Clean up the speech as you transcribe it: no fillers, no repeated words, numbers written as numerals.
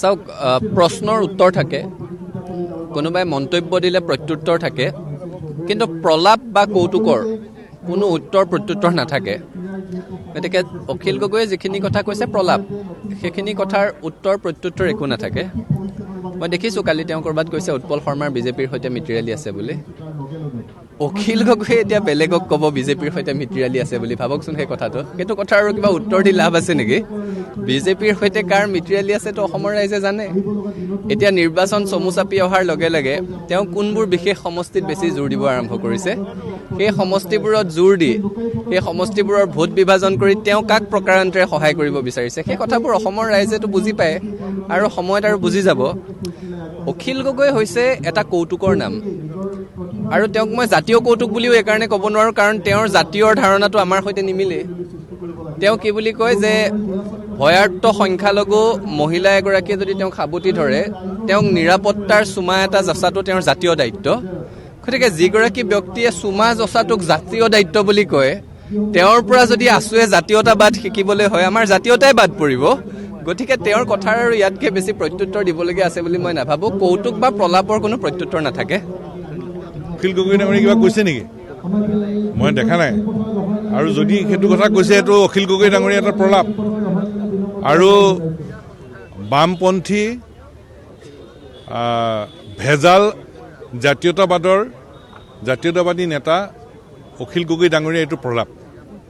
চাওক প্ৰশ্নৰ উত্তৰ থাকে, কোনোবাই মন্তব্য দিলে প্ৰত্যুত্তৰ থাকে, কিন্তু প্ৰলাপ বা কৌতুকৰ কোনো উত্তৰ প্ৰত্যুত্তৰ নাথাকে। গতিকে অখিল গগৈয়ে যিখিনি কথা কৈছে প্ৰলাপ, সেইখিনি কথাৰ উত্তৰ প্ৰত্যুত্তৰ একো নাথাকে। মই দেখিছোঁ কালি তেওঁ ক'ৰবাত কৈছে উৎপল শৰ্মাৰ বিজেপিৰ সৈতে মিতিৰালি আছে বুলি। অখিল গগৈয়ে এতিয়া বেলেগক ক'ব বিজেপিৰ সৈতে মিতিৰালি আছে বুলি, ভাবকচোন সেই কথাটো। সেইটো কথা আৰু কিবা উত্তৰ দি লাভ আছে নেকি? বিজেপিৰ সৈতে কাৰ মিতিৰালি আছেতো অসমৰ ৰাইজে জানে। এতিয়া নিৰ্বাচন চমু চাপি অহাৰ লগে লগে তেওঁ কোনবোৰ বিশেষ সমষ্টিত বেছি জোৰ দিব আৰম্ভ কৰিছে, সেই সমষ্টিবোৰত জোৰ দি সেই সমষ্টিবোৰৰ ভোট বিভাজন কৰি তেওঁ কাক প্ৰকাৰান্তৰে সহায় কৰিব বিচাৰিছে, সেই কথাবোৰ অসমৰ ৰাইজেতো বুজি পায় আৰু সময়ত আৰু বুজি যাব। অখিল গগৈ হৈছে এটা কৌতুকৰ নাম, আৰু তেওঁক মই জাতীয় কৌতুক বুলিও এইকাৰণে ক'ব নোৱাৰোঁ, কাৰণ তেওঁৰ জাতীয়ৰ ধাৰণাটো আমাৰ সৈতে নিমিলে। তেওঁ কি বুলি কয় যে ভয়াৰ্থ সংখ্যালঘু মহিলা এগৰাকীয়ে যদি তেওঁক সাবটি ধৰে, তেওঁক নিৰাপত্তাৰ চুমা এটা যচাটো তেওঁৰ জাতীয় দায়িত্ব। গতিকে যিগৰাকী ব্যক্তিয়ে চুমা যচাটোক জাতীয় দায়িত্ব বুলি কয়, তেওঁৰ পৰা যদি আছুৱে জাতীয়তাবাদ শিকিবলৈ হয়, আমাৰ জাতীয়তাই বাদ পৰিব। গতিকে তেওঁৰ কথাৰ আৰু ইয়াতকৈ বেছি প্ৰত্যুত্তৰ দিবলগীয়া আছে বুলি মই নাভাবোঁ। কৌতুক বা প্ৰলাপৰ কোনো প্ৰত্যুত্তৰ নাথাকে। অখিল গগৈ ডাঙৰীয়ে কিবা কৈছে নেকি? মই দেখা নাই। আৰু যদি সেইটো কথা কৈছে, সেইটো অখিল গগৈ ডাঙৰীয়া এটা প্ৰলাপ। আৰু বামপন্থী ভেজাল জাতীয়তাবাদী নেতা অখিল গগৈ ডাঙৰীয়া এইটো প্ৰলাপ।